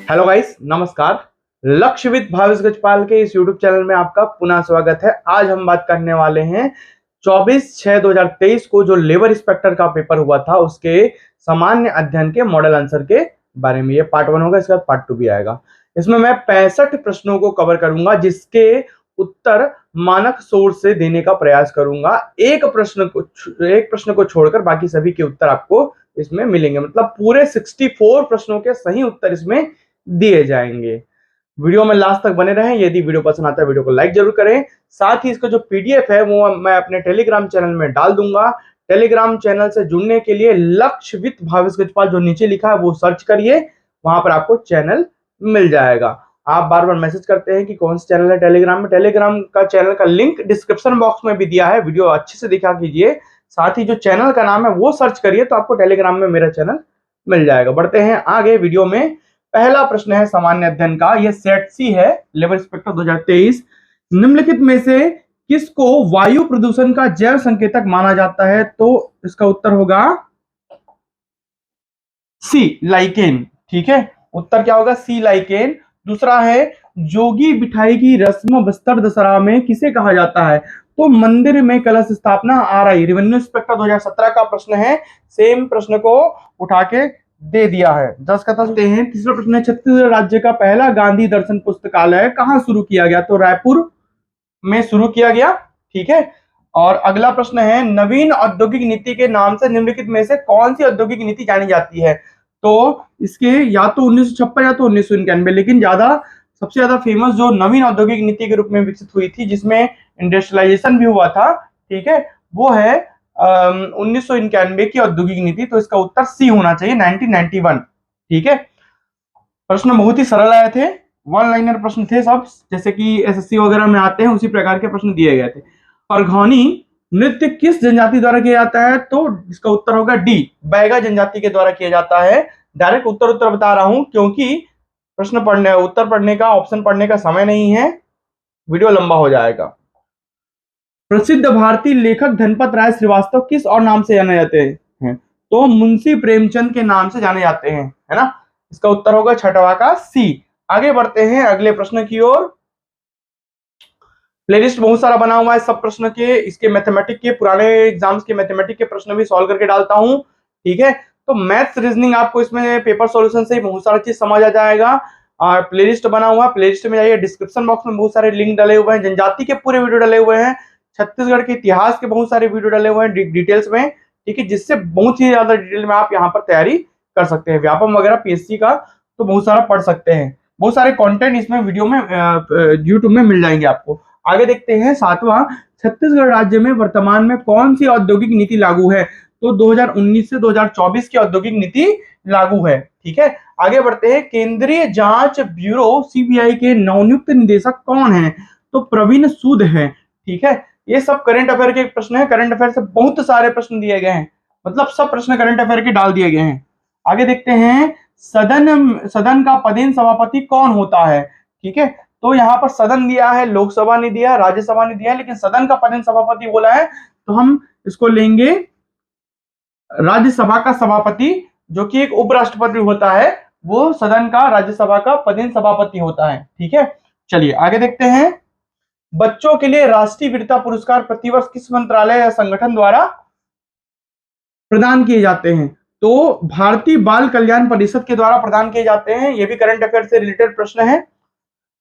Hello guys, नमस्कार। लक्ष्य with Bhavesh Gajpal के इस यूट्यूब चैनल में आपका पुनः स्वागत है। आज हम बात करने वाले हैं 24/6/2023 को जो लेबर इंस्पेक्टर का पेपर हुआ था उसके सामान्य अध्ययन के मॉडल आंसर के बारे में। ये पार्ट 1 होगा, इसके बाद पार्ट 2 भी आएगा। इसमें मैं 65 प्रश्नों को कवर करूंगा जिसके उत्तर मानक सोर्स से देने का प्रयास करूंगा। एक प्रश्न को छोड़कर बाकी सभी के उत्तर आपको इसमें मिलेंगे। मतलब पूरे 64 प्रश्नों के सही उत्तर इसमें दिए जाएंगे। वीडियो में लास्ट तक बने रहें। यदि वीडियो पसंद आता है वीडियो को लाइक जरूर करें। साथ ही इसका जो पीडीएफ है वो मैं अपने टेलीग्राम चैनल में डाल दूंगा। टेलीग्राम चैनल से जुड़ने के लिए लक्ष्य विद भावेश गजपाल जो नीचे लिखा है वो सर्च करिए, वहां पर आपको चैनल मिल जाएगा। आप बार बार मैसेज करते हैं कि कौन सा चैनल है टेलीग्राम में। टेलीग्राम का चैनल का लिंक डिस्क्रिप्शन बॉक्स में भी दिया है, वीडियो अच्छे से दिखा कीजिए। साथ ही जो चैनल का नाम है वो सर्च करिए तो आपको टेलीग्राम में मेरा चैनल मिल जाएगा। बढ़ते हैं आगे वीडियो में। पहला प्रश्न है सामान्य अध्ययन का, यह सेट सी है, लेबर इंस्पेक्टर 2023। निम्नलिखित में से किसको वायु प्रदूषण का जैव संकेतक माना जाता है? तो इसका उत्तर होगा सी, लाइकेन। ठीक है, उत्तर क्या होगा? सी, लाइकेन। दूसरा है, जोगी बिठाई की रस्म बस्तर दशहरा में किसे कहा जाता है? तो मंदिर में कलश स्थापना। RI रेवेन्यू इंस्पेक्टर 2017 का प्रश्न है। सेम प्रश्न को उठा के दे दिया है। 10 का 10 हैं। तीसरा प्रश्न है, छत्तीसगढ़ राज्य का पहला गांधी दर्शन पुस्तकालय कहां शुरू किया गया? तो रायपुर में शुरू किया गया। ठीक है, और अगला प्रश्न है, नवीन औद्योगिक नीति के नाम से निम्नलिखित में से कौन सी औद्योगिक नीति जानी जाती है? तो इसके या तो 1956 या तो 1991, लेकिन सबसे ज्यादा फेमस जो नवीन औद्योगिक नीति के रूप में विकसित हुई थी जिसमें इंडस्ट्रियलाइजेशन भी हुआ था, ठीक है, वो है 1991 की औद्योगिक नीति। तो इसका उत्तर सी होना चाहिए, 1991। ठीक है, प्रश्न बहुत ही सरल आए थे, वन लाइनर प्रश्न थे सब, जैसे कि SSC वगैरह में आते हैं उसी प्रकार के प्रश्न दिए गए थे। परघौनी नृत्य किस जनजाति द्वारा किया जाता है? तो इसका उत्तर होगा डी, बैगा जनजाति के द्वारा किया जाता है। डायरेक्ट उत्तर बता रहा हूं क्योंकि उत्तर पढ़ने का, ऑप्शन पढ़ने का समय नहीं है, वीडियो लंबा हो जाएगा। प्रसिद्ध भारतीय लेखक धनपत राय श्रीवास्तव किस और नाम से जाने जाते हैं? तो मुंशी प्रेमचंद के नाम से जाने जाते हैं, है ना। इसका उत्तर होगा छठवा का सी। आगे बढ़ते हैं अगले प्रश्न की ओर। प्लेलिस्ट बहुत सारा बना हुआ है सब प्रश्न के, इसके मैथमेटिक के, पुराने एग्जाम्स के मैथमेटिक के प्रश्न भी सॉल्व करके डालता हूं। ठीक है, तो मैथ्स रीजनिंग आपको इसमें पेपर सॉल्यूशन से बहुत सारा चीज समझ आ जाएगा। और प्लेलिस्ट बना हुआ है, प्लेलिस्ट में जाइए, डिस्क्रिप्शन बॉक्स में बहुत सारे लिंक डले हुए हैं, जनजाति के पूरे वीडियो डले हुए हैं, छत्तीसगढ़ के इतिहास के बहुत सारे वीडियो डले हुए हैं डिटेल्स में। ठीक है, जिससे बहुत ही ज्यादा डिटेल में आप यहाँ पर तैयारी कर सकते हैं। व्यापम वगैरह PSC का तो बहुत सारा पढ़ सकते हैं। बहुत सारे कंटेंट इसमें वीडियो में यूट्यूब में मिल जाएंगे आपको। आगे देखते हैं सातवां, छत्तीसगढ़ राज्य में वर्तमान में कौन सी औद्योगिक नीति लागू है? तो 2019 से 2024 की औद्योगिक नीति लागू है। ठीक है, आगे बढ़ते हैं। केंद्रीय जांच ब्यूरो CBI के नवनियुक्त निदेशक कौन है? तो प्रवीण सूद है। ठीक है, ये सब करंट अफेयर के प्रश्न है। करंट अफेयर से बहुत सारे प्रश्न दिए गए हैं, मतलब सब प्रश्न करंट अफेयर के डाल दिए गए हैं। आगे देखते हैं, सदन का पदेन सभापति कौन होता है? ठीक है, तो यहाँ पर सदन दिया है, लोकसभा ने दिया है, राज्यसभा ने दिया है, लेकिन सदन का पदेन सभापति बोला है तो हम इसको लेंगे राज्यसभा का सभापति, जो कि एक उपराष्ट्रपति होता है, वो सदन का, राज्यसभा का पदेन सभापति होता है। ठीक है, चलिए आगे देखते हैं। बच्चों के लिए राष्ट्रीय वीरता पुरस्कार प्रतिवर्ष किस मंत्रालय या संगठन द्वारा प्रदान किए जाते हैं? तो भारतीय बाल कल्याण परिषद के द्वारा प्रदान किए जाते हैं। ये भी करंट अफेयर से रिलेटेड प्रश्न है।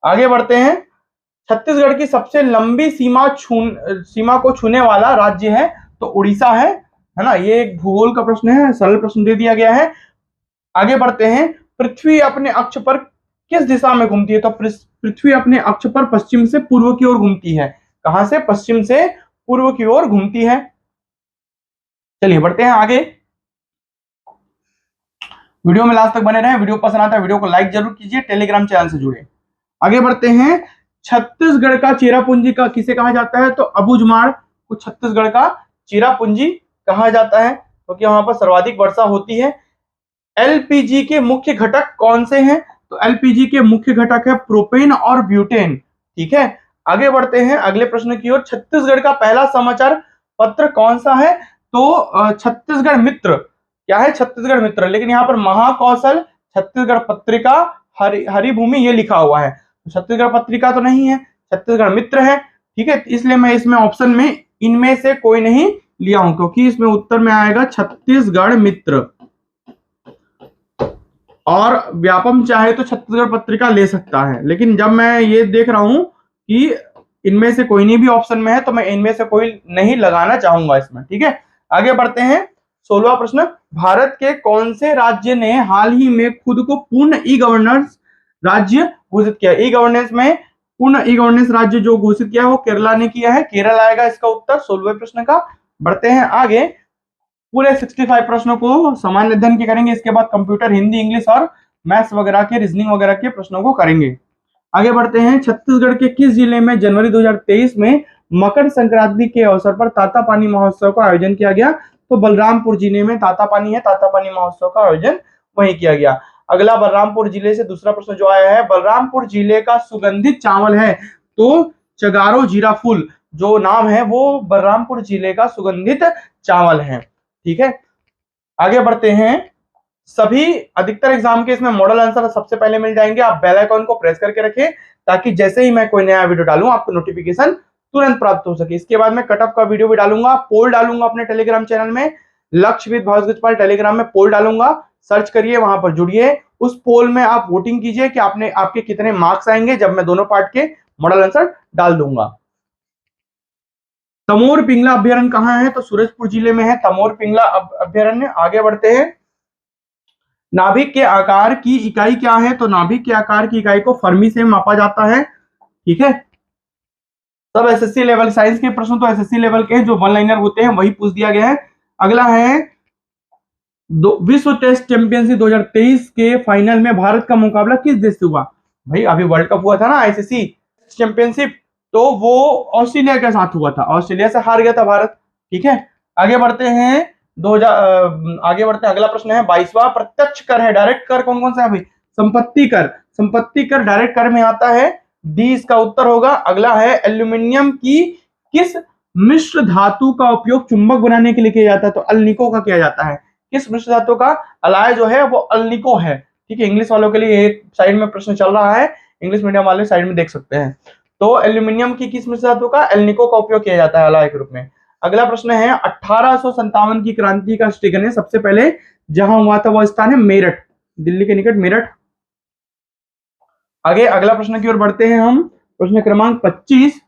आगे बढ़ते हैं। छत्तीसगढ़ की सबसे लंबी सीमा को छूने वाला राज्य है तो उड़ीसा है ना। ये एक भूगोल का प्रश्न है, सरल प्रश्न दे दिया गया है। आगे बढ़ते हैं। पृथ्वी अपने अक्ष पर किस दिशा में घूमती है? तो पृथ्वी अपने अक्ष पर पश्चिम से पूर्व की ओर घूमती है। कहां से? पश्चिम से पूर्व की ओर घूमती है। चलिए बढ़ते हैं आगे। वीडियो में लास्ट तक बने रहें। वीडियो पसंद आता है वीडियो को लाइक जरूर कीजिए, टेलीग्राम चैनल से जुड़े। आगे बढ़ते हैं। छत्तीसगढ़ का चेरापूंजी का किसे कहा जाता है? तो अबूझमाड़ को छत्तीसगढ़ का चेरापूंजी कहा जाता है क्योंकि वहां पर सर्वाधिक वर्षा होती है। LPG के मुख्य घटक कौन से हैं? तो LPG के मुख्य घटक है प्रोपेन और ब्यूटेन। ठीक है, आगे बढ़ते हैं अगले प्रश्न की ओर। छत्तीसगढ़ का पहला समाचार पत्र कौन सा है? तो छत्तीसगढ़ मित्र। क्या है? छत्तीसगढ़ मित्र। लेकिन यहाँ पर महाकौशल, छत्तीसगढ़ पत्रिका, हरिभूमि ये लिखा हुआ है, तो छत्तीसगढ़ पत्रिका तो नहीं है, छत्तीसगढ़ मित्र है। ठीक है, इसलिए मैं इसमें ऑप्शन में इनमें से कोई नहीं लिया हूं, क्योंकि इसमें उत्तर में आएगा छत्तीसगढ़ मित्र। और व्यापम चाहे तो छत्तीसगढ़ पत्रिका ले सकता है, लेकिन जब मैं ये देख रहा हूं कि इनमें से कोई नहीं भी ऑप्शन में है, तो मैं इनमें से कोई नहीं लगाना चाहूंगा इसमें। ठीक है, आगे बढ़ते हैं। 16वां प्रश्न, भारत के कौन से राज्य ने हाल ही में खुद को पूर्ण ई गवर्नेंस राज्य घोषित किया? ई गवर्नेंस में पूर्ण ई गवर्नेंस राज्य जो घोषित किया है वो केरला ने किया है। केरल आएगा इसका उत्तर 16वें प्रश्न का। बढ़ते हैं आगे, पूरे 65 प्रश्नों को सामान्य अध्ययन के करेंगे, इसके बाद कंप्यूटर, हिंदी, इंग्लिश और मैथ्स वगैरह के, रीजनिंग वगैरह के प्रश्नों को करेंगे। आगे बढ़ते हैं। छत्तीसगढ़ के किस जिले में जनवरी 2023 में मकर संक्रांति के अवसर पर तातापानी महोत्सव का आयोजन किया गया? तो बलरामपुर जिले में तातापानी है, तातापानी महोत्सव का आयोजन वहीं किया गया। अगला बलरामपुर जिले से दूसरा प्रश्न जो आया है, बलरामपुर जिले का सुगंधित चावल है तो चगारो जीरा फूल जो नाम है वो बलरामपुर जिले का सुगंधित चावल है। ठीक है, आगे बढ़ते हैं। सभी अधिकतर एग्जाम के इसमें मॉडल आंसर सबसे पहले मिल जाएंगे। आप बेल आइकन को प्रेस करके रखें ताकि जैसे ही मैं कोई नया वीडियो डालूं आपको नोटिफिकेशन तुरंत प्राप्त हो सके। इसके बाद मैं कट ऑफ का वीडियो भी डालूंगा, पोल डालूंगा अपने टेलीग्राम चैनल में, लक्ष्य विद भावेश गजपाल टेलीग्राम में पोल डालूंगा, सर्च करिए, वहां पर जुड़िए। उस पोल में आप वोटिंग कीजिए कि आपके कितने मार्क्स आएंगे जब मैं दोनों पार्ट के मॉडल आंसर डाल दूंगा। तमोर पिंगला अभ्यारण्य कहाँ है? तो सूरजपुर जिले में है तमोर पिंगला अभ्यारण्य। आगे बढ़ते हैं। नाभिक के आकार की इकाई क्या है? तो नाभिक के आकार की इकाई को फर्मी से मापा जाता है। ठीक है, सब एसएससी लेवल साइंस के प्रश्न तो एसएससी लेवल के जो वन लाइनर होते हैं वही पूछ दिया गया है। अगला है विश्व टेस्ट चैंपियनशिप 2023 के फाइनल में भारत का मुकाबला किस देश से हुआ? भाई अभी वर्ल्ड कप हुआ था ना, आईसीसी चैंपियनशिप, तो वो ऑस्ट्रेलिया के साथ हुआ था, ऑस्ट्रेलिया से हार गया था भारत। ठीक है, आगे बढ़ते हैं। आगे बढ़ते हैं। अगला प्रश्न है 22वां, प्रत्यक्ष कर है, डायरेक्ट कर कौन कौन सा है भाई? संपत्ति कर, संपत्ति कर डायरेक्ट कर में आता है, डी इसका उत्तर होगा। अगला है एल्यूमिनियम की किस मिश्र धातु का उपयोग चुंबक बनाने के लिए किया जाता है? तो अल्निको का किया जाता है। किस मिश्र धातु का? अलाय जो है वो अल्निको है। ठीक है, इंग्लिश वालों के लिए एक साइड में प्रश्न चल रहा है, इंग्लिश मीडियम वाले साइड में देख सकते हैं। तो एल्यूमिनियम की किस मिश्र धातु का? एल्निको का उपयोग किया जाता है अलाय के रूप में। अगला प्रश्न है 1857 की क्रांति का सृजन सबसे पहले जहां हुआ था वह स्थान है मेरठ, दिल्ली के निकट मेरठ। आगे अगला प्रश्न की ओर बढ़ते हैं हम। प्रश्न क्रमांक 25,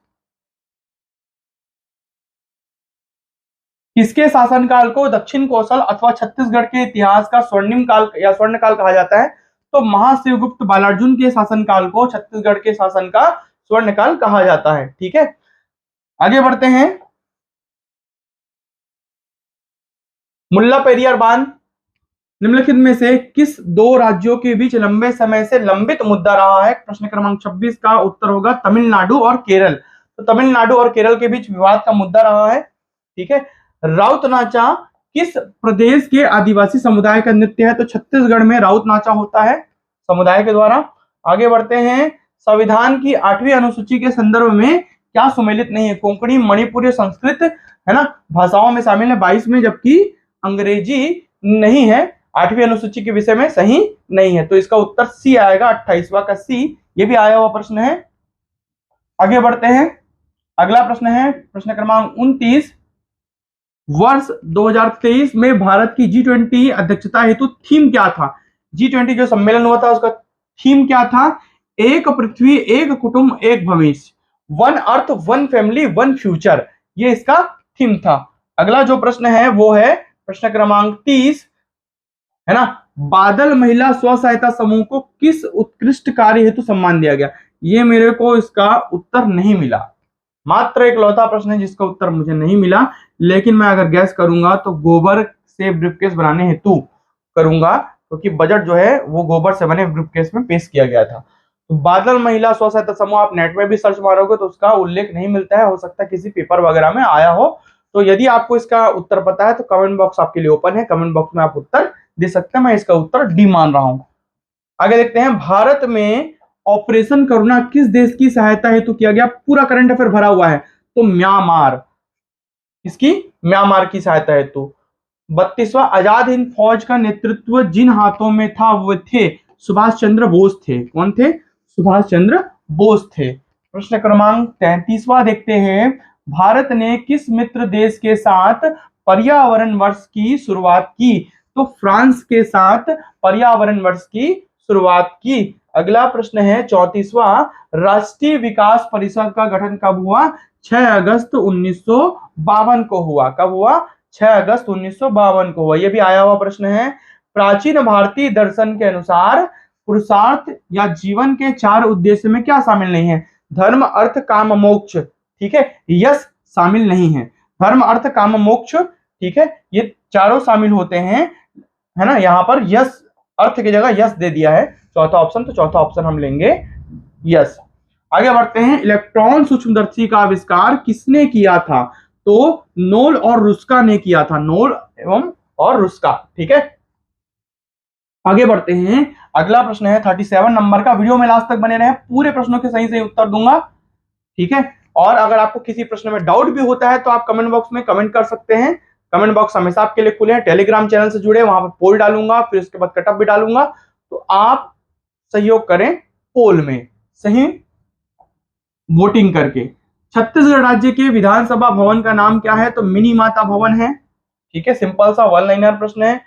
किसके शासनकाल को दक्षिण कौशल अथवा छत्तीसगढ़ के इतिहास का स्वर्णिम काल या स्वर्ण काल कहा जाता है? तो महाशिवगुप्त बालार्जुन के शासनकाल को छत्तीसगढ़ के शासन का स्वर्ण काल कहा जाता है। ठीक है, आगे बढ़ते हैं। मुल्ला पेरियार बांध निम्नलिखित में से किस दो राज्यों के बीच लंबे समय से लंबित मुद्दा रहा है? प्रश्न क्रमांक 26 का उत्तर होगा तमिलनाडु और केरल। तो तमिलनाडु और केरल के बीच विवाद का मुद्दा रहा है। ठीक है, राउत नाचा किस प्रदेश के आदिवासी समुदाय का नृत्य है? तो छत्तीसगढ़ में राउत नाचा होता है समुदाय के द्वारा। आगे बढ़ते हैं। संविधान की 8वीं अनुसूची के संदर्भ में क्या सुमेलित नहीं है? कोंकणी, मणिपुरी, संस्कृत है ना भाषाओं में शामिल है 22 में, जबकि अंग्रेजी नहीं है 8वीं अनुसूची के विषय में, सही नहीं है। तो इसका उत्तर सी आएगा, 28वां का सी। ये भी आया हुआ प्रश्न है। आगे बढ़ते हैं। अगला प्रश्न है प्रश्न क्रमांक 29, वर्ष 2023 में भारत की G20 अध्यक्षता हेतु थीम क्या था? G20 जो सम्मेलन हुआ था उसका थीम क्या था? एक पृथ्वी, एक कुटुंब, एक भविष्य, one earth, one family, one future, ये इसका थीम था। अगला जो प्रश्न है वो है प्रश्न क्रमांक 30, है ना, बादल महिला स्व सहायता समूह को किस उत्कृष्ट कार्य हेतु सम्मान दिया गया? ये मेरे को इसका उत्तर नहीं मिला, मात्र एक लौता प्रश्न है जिसका उत्तर मुझे नहीं मिला, लेकिन मैं अगर गैस करूंगा तो गोबर से ब्रीफकेस बनाने हेतु करूंगा, क्योंकि बजट जो है वो गोबर से बने ब्रीफकेस में पेश किया गया था। तो बादल महिला स्व सहायता समूह आप नेट में भी सर्च मारोगे तो उसका उल्लेख नहीं मिलता है, हो सकता है किसी पेपर वगैरह में आया हो। तो यदि आपको इसका उत्तर पता है तो कमेंट बॉक्स आपके लिए ओपन है, कमेंट बॉक्स में आप उत्तर दे सकते हैं। मैं इसका उत्तर डी मान रहा हूं। आगे देखते हैं। भारत में ऑपरेशन करुणा किस देश की सहायता हेतु किया गया? पूरा करंट अफेयर भरा हुआ है, तो म्यांमार। इसकी म्यांमार की सहायता हेतु। 32वां, आजाद हिंद फौज का नेतृत्व जिन हाथों में था वो थे सुभाष चंद्र बोस थे। कौन थे? सुभाष चंद्र बोस थे। प्रश्न क्रमांक 33वां देखते हैं, भारत ने किस मित्र देश के साथ पर्यावरण वर्ष की शुरुआत की? तो फ्रांस के साथ पर्यावरण वर्ष की शुरुआत की। अगला प्रश्न है 34वां, राष्ट्रीय विकास परिषद का गठन कब हुआ? 6 अगस्त 1952 को हुआ। कब हुआ? 6 अगस्त 1952 को हुआ। यह भी आया हुआ प्रश्न है। प्राचीन भारतीय दर्शन के अनुसार पुरुषार्थ या जीवन के 4 उद्देश्य में क्या शामिल नहीं है? धर्म, अर्थ, काम, मोक्ष। ठीक है, यश शामिल नहीं है। धर्म, अर्थ, काम, मोक्ष, ठीक है, ये चारों शामिल होते हैं, है ना। यहाँ पर यश, अर्थ की जगह यश दे दिया है चौथा ऑप्शन, तो चौथा ऑप्शन हम लेंगे यश। आगे बढ़ते हैं, इलेक्ट्रॉन सूक्ष्मदर्शी का आविष्कार किसने किया था? तो नोल और रुस्का ने किया था। नोल एवं और रुस्का। ठीक है, आगे बढ़ते हैं। अगला प्रश्न है 37 नंबर का। वीडियो में लास्ट तक बने रहे, पूरे प्रश्नों के सही उत्तर दूंगा। ठीक है, और अगर आपको किसी प्रश्न में डाउट भी होता है तो आप कमेंट बॉक्स में कमेंट कर सकते हैं। कमेंट बॉक्स हमेशा आपके लिए खुले हैं। टेलीग्राम चैनल से जुड़े, वहां पर पोल डालूंगा, फिर उसके बाद कटअप भी डालूंगा, तो आप सहयोग करें पोल में, सही वोटिंग करके। छत्तीसगढ़ राज्य के विधानसभा भवन का नाम क्या है? तो मिनी माता भवन है। ठीक है, सिंपल सा वन लाइनर प्रश्न है।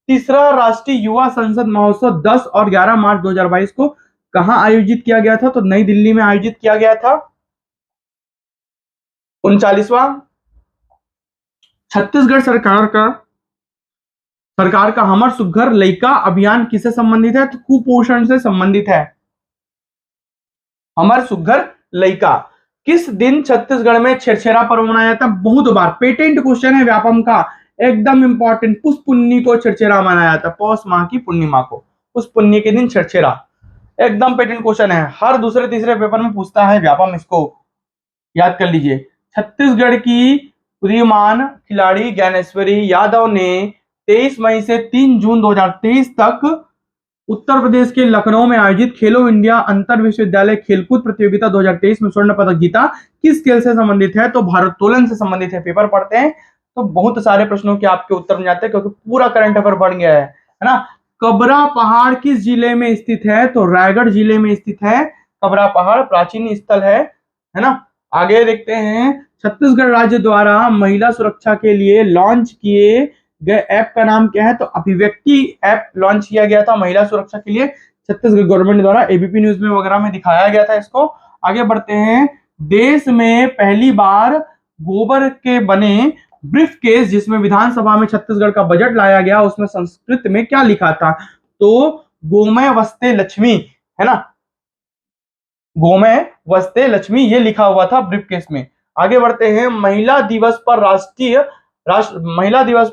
तीसरा राष्ट्रीय युवा संसद महोत्सव 10 और 11 मार्च 2022 को कहां आयोजित किया गया था? तो नई दिल्ली में आयोजित किया गया था। 39वां, छत्तीसगढ़ सरकार का हमर सुघ्घर लइका अभियान किससे संबंधित है? तो कुपोषण से संबंधित है। हमर सुघ्घर लइका किस दिन छत्तीसगढ़ में छेरछेरा पर्व मनाया जाता है? बहुत बार पेटेंट क्वेश्चन है व्यापम का, एकदम इंपॉर्टेंट। पुष्प पुन्नी को छेरछेरा मनाया जाता है, पौष माह की पूर्णिमा को, पुष्प पुन्नी के दिन छेरछेरा। एकदम पेटेंट क्वेश्चन है, हर दूसरे तीसरे पेपर में पूछता है व्यापम, इसको याद कर लीजिए। छत्तीसगढ़ की उदीयमान खिलाड़ी ज्ञानेश्वरी यादव ने 23 मई से 3 जून 2023 तक उत्तर प्रदेश के लखनऊ में आयोजित खेलो इंडिया अंतर विश्वविद्यालय खेलकूद प्रतियोगिता 2023 में स्वर्ण पदक जीता। किस खेल से संबंधित है? तो भारोत्तोलन से संबंधित है। पेपर पढ़ते हैं तो बहुत सारे प्रश्नों के आपके उत्तर मिल जाते हैं, क्योंकि पूरा करंट अफेयर बन गया है ना। कबरा पहाड़ किस जिले में स्थित है? तो रायगढ़ जिले में स्थित है। कबरा पहाड़ प्राचीन स्थल है ना। आगे देखते हैं, छत्तीसगढ़ राज्य द्वारा महिला सुरक्षा के लिए लॉन्च किए गए ऐप का नाम क्या है? तो अभिव्यक्ति ऐप लॉन्च किया गया था महिला सुरक्षा के लिए छत्तीसगढ़ गवर्नमेंट द्वारा। एबीपी न्यूज में वगैरह में दिखाया गया था इसको। आगे बढ़ते हैं, देश में पहली बार गोबर के बने ब्रीफ केस जिसमें विधानसभा में छत्तीसगढ़ का बजट लाया गया, उसमें संस्कृत में क्या लिखा था? तो गोमय वस्ते लक्ष्मी, है ना, गोमय वस्ते लक्ष्मी, ये लिखा हुआ था ब्रीफ केस में। आगे बढ़ते हैं, महिला दिवस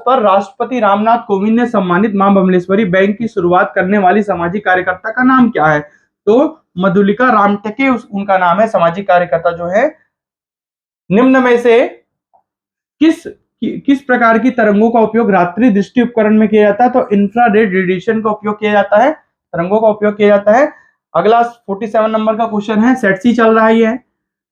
पर राष्ट्रपति रामनाथ कोविंद ने सम्मानित मां बमलेश्वरी बैंक की शुरुआत करने वाली सामाजिक कार्यकर्ता का नाम क्या है? तो मधुलिका रामटेके उनका नाम है, सामाजिक कार्यकर्ता जो है। निम्न में से किस प्रकार की तरंगों का उपयोग रात्रि दृष्टि उपकरण में किया जाता है? तो इंफ्रारेड रेडिएशन का उपयोग किया जाता है, तरंगों का उपयोग किया जाता है। अगला 47 नंबर का क्वेश्चन है, सेट सी चल रहा है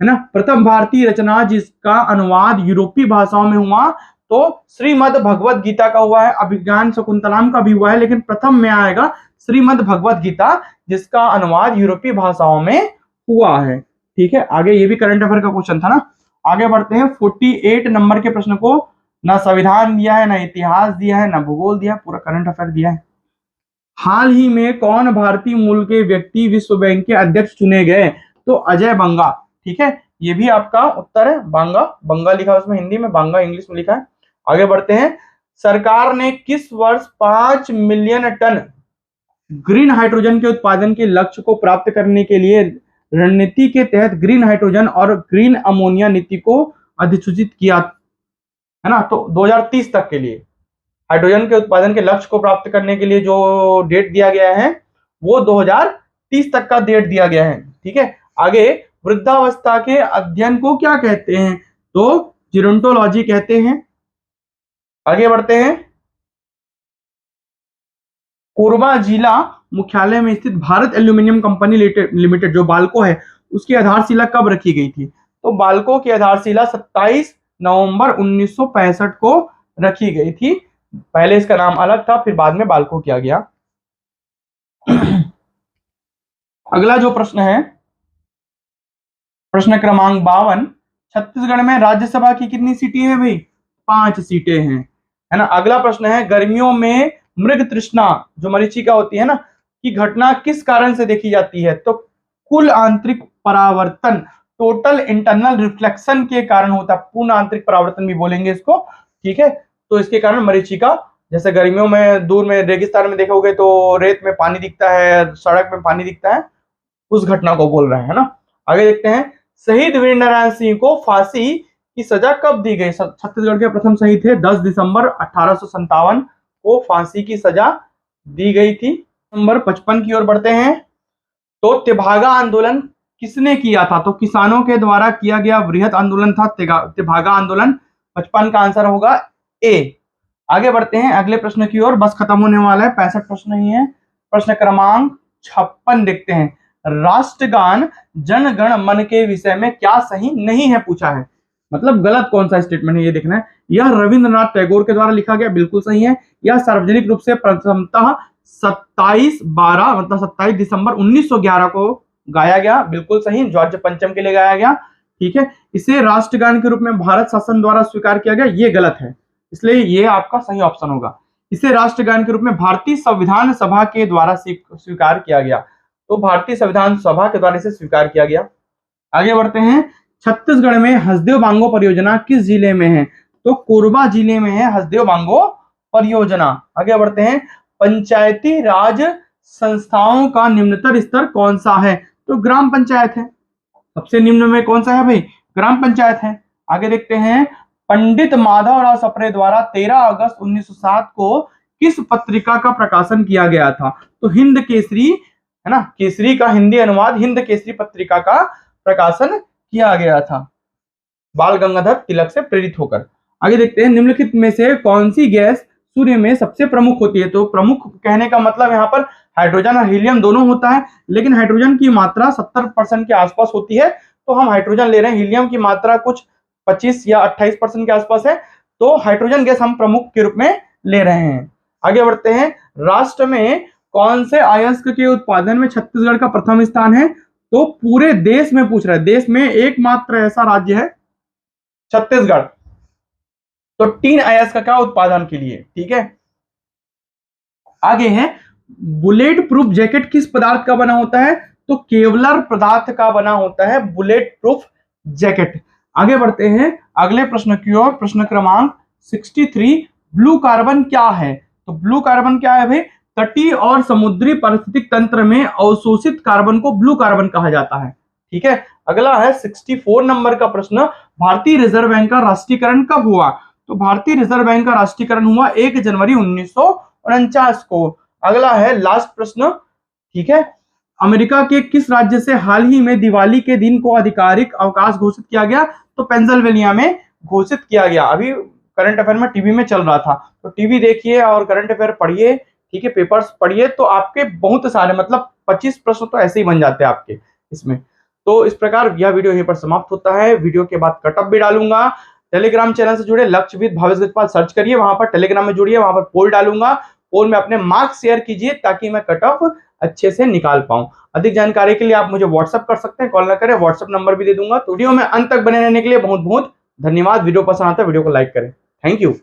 ना। प्रथम भारतीय रचना जिसका अनुवाद यूरोपीय भाषाओं में हुआ, तो श्रीमद् भगवत गीता का हुआ है। अभिज्ञान शकुंतलम का भी हुआ है, लेकिन प्रथम में आएगा श्रीमद् भगवत गीता, जिसका अनुवाद यूरोपीय भाषाओं में हुआ है। ठीक है, आगे ये भी करंट अफेयर का क्वेश्चन था ना। आगे बढ़ते हैं, 48 नंबर के प्रश्न को ना संविधान दिया है, ना इतिहास दिया है, ना भूगोल दिया है, पूरा करंट अफेयर दिया है। हाल ही में कौन भारतीय मूल के व्यक्ति विश्व बैंक के अध्यक्ष चुने गए? तो अजय बंगा। ठीक है, ये भी आपका उत्तर है, बांगा। बंगा लिखा है उसमें हिंदी में, बांगा इंग्लिश में लिखा है। आगे बढ़ते हैं, सरकार ने किस वर्ष 5 मिलियन टन ग्रीन हाइड्रोजन के उत्पादन के लक्ष्य को प्राप्त करने के लिए रणनीति के तहत ग्रीन हाइड्रोजन और ग्रीन अमोनिया नीति को अधिसूचित किया, है ना? तो 2030 तक के लिए हाइड्रोजन के उत्पादन के लक्ष्य को प्राप्त करने के लिए जो डेट दिया गया है वो 2030 तक का डेट दिया गया है। ठीक है, आगे वृद्धावस्था के अध्ययन को क्या कहते हैं? तो जीरोंटोलॉजी कहते हैं। आगे बढ़ते हैं, कोरबा जिला मुख्यालय में स्थित भारत एल्यूमिनियम कंपनी लिमिटेड जो बाल्को है, उसकी आधारशिला कब रखी गई थी? तो बाल्को की आधारशिला 27 नवंबर 1965 को रखी गई थी। पहले इसका नाम अलग था, फिर बाद में बालको किया गया। अगला जो प्रश्न है, प्रश्न क्रमांक 52, छत्तीसगढ़ में राज्यसभा की कितनी सीटें हैं भाई? 5 सीटें हैं, है ना। अगला प्रश्न है, गर्मियों में मृग तृष्णा जो मरीचिका होती है ना की घटना किस कारण से देखी जाती है? तो कुल आंतरिक परावर्तन, टोटल इंटरनल रिफ्लेक्शन के कारण होता है। पूर्ण आंतरिक परावर्तन भी बोलेंगे इसको, ठीक है। तो इसके कारण मरीचिका, जैसे गर्मियों में दूर में रेगिस्तान में देखोगे तो रेत में पानी दिखता है, सड़क में पानी दिखता है, उस घटना को बोल रहे हैं ना। आगे देखते हैं, शहीद वीरनारायण सिंह को फांसी की सजा कब दी गई? छत्तीसगढ़ के प्रथम शहीद थे, 10 दिसंबर 1857 को फांसी की सजा दी गई थी। नंबर 55 की ओर बढ़ते हैं, तो तेभागा आंदोलन किसने किया था? तो किसानों के द्वारा किया गया वृहद आंदोलन था तेभागा आंदोलन। 55 का आंसर होगा ए। आगे बढ़ते हैं अगले प्रश्न की ओर, बस खत्म होने वाला है, 65 प्रश्न ही है। प्रश्न क्रमांक 56 देखते हैं, राष्ट्रगान जन गण मन के विषय में क्या सही नहीं है पूछा है, मतलब गलत कौन सा स्टेटमेंट है ये देखना है। यह रविंद्रनाथ टैगोर के द्वारा लिखा गया, बिल्कुल सही है। यह सार्वजनिक रूप से प्रथमतः 27/12 मतलब 27 दिसंबर 1911 को गाया गया, बिल्कुल सही, जॉर्ज पंचम के लिए गाया गया, ठीक है। इसे राष्ट्रगान के रूप में भारत शासन द्वारा स्वीकार किया गया, ये गलत है, इसलिए ये आपका सही ऑप्शन होगा। इसे राष्ट्रगान के रूप में भारतीय संविधान सभा के द्वारा स्वीकार किया गया, तो भारतीय संविधान सभा के द्वारा इसे स्वीकार किया गया। आगे बढ़ते हैं, छत्तीसगढ़ में हसदेव बांगो परियोजना किस जिले में है? तो कोरबा जिले में है हसदेव बांगो परियोजना। आगे बढ़ते हैं, पंचायती राज संस्थाओं का निम्नतर स्तर कौन सा है? तो ग्राम पंचायत है, सबसे निम्न में कौन सा है भाई? ग्राम पंचायत है। आगे देखते हैं, पंडित माधवराव सप्रे द्वारा 13 अगस्त 1907 को किस पत्रिका का प्रकाशन किया गया था? तो हिंद केसरी, है ना, केसरी का हिंदी अनुवाद हिंद केसरी पत्रिका का प्रकाशन किया गया था, बाल गंगाधर तिलक से प्रेरित होकर। आगे देखते हैं, निम्नलिखित में से कौन सी गैस सूर्य में सबसे प्रमुख होती है? तो प्रमुख कहने का मतलब यहाँ पर हाइड्रोजन और हीलियम दोनों होता है, लेकिन हाइड्रोजन की मात्रा 70% के आसपास होती है, तो हम हाइड्रोजन ले रहे हैं। हीलियम की मात्रा कुछ 25 या 28% के आसपास है, तो हाइड्रोजन गैस हम प्रमुख के रूप में ले रहे हैं। आगे बढ़ते हैं, राष्ट्र में कौन से अयस्क के उत्पादन में छत्तीसगढ़ का प्रथम स्थान है? तो पूरे देश में पूछ रहा है, देश में एकमात्र ऐसा राज्य है छत्तीसगढ़, तो 3 अयस्क का उत्पादन के लिए, ठीक है। आगे है, बुलेट प्रूफ जैकेट किस पदार्थ का बना होता है? तो केवलर पदार्थ का बना होता है बुलेट प्रूफ जैकेट। आगे बढ़ते हैं अगले प्रश्न की ओर, प्रश्न क्रमांक 63, ब्लू कार्बन क्या है? तो ब्लू कार्बन क्या है भाई? तटीय और समुद्री पारिस्थितिक तंत्र में अवशोषित कार्बन को ब्लू कार्बन कहा जाता है, ठीक है। अगला है 64 नंबर का प्रश्न, भारतीय रिजर्व बैंक का राष्ट्रीयकरण कब हुआ? तो भारतीय रिजर्व बैंक का राष्ट्रीयकरण हुआ 1 जनवरी 1949 को। अगला है लास्ट प्रश्न, ठीक है, अमेरिका के किस राज्य से हाल ही में दिवाली के दिन को आधिकारिक अवकाश घोषित किया गया? तो पेंसिल्वेनिया में घोषित किया गया। अभी करंट अफेयर में टीवी में चल रहा था, तो टीवी देखिए और करंट अफेयर पढ़िए, ठीक है, पेपर्स पढ़िए, तो आपके बहुत सारे मतलब 25 प्रश्न तो ऐसे ही बन जाते हैं आपके इसमें। तो इस प्रकार यह वीडियो यहीं पर समाप्त होता है। वीडियो के बाद कट ऑफ भी डालूंगा। टेलीग्राम चैनल से जुड़े लक्ष्यविद भावेश गजपाल सर्च करिए, वहां पर टेलीग्राम में जुड़िए, वहां पर पोल डालूंगा, पोल में अपने मार्क्स शेयर कीजिए ताकि मैं कट ऑफ अच्छे से निकाल पाऊं। अधिक जानकारी के लिए आप मुझे व्हाट्सअप कर सकते हैं, कॉल ना करें, व्हाट्सअप नंबर भी दे दूंगा। तो वीडियो में अंत तक बने रहने के लिए बहुत बहुत धन्यवाद। वीडियो पसंद आता है वीडियो को लाइक करें, थैंक यू।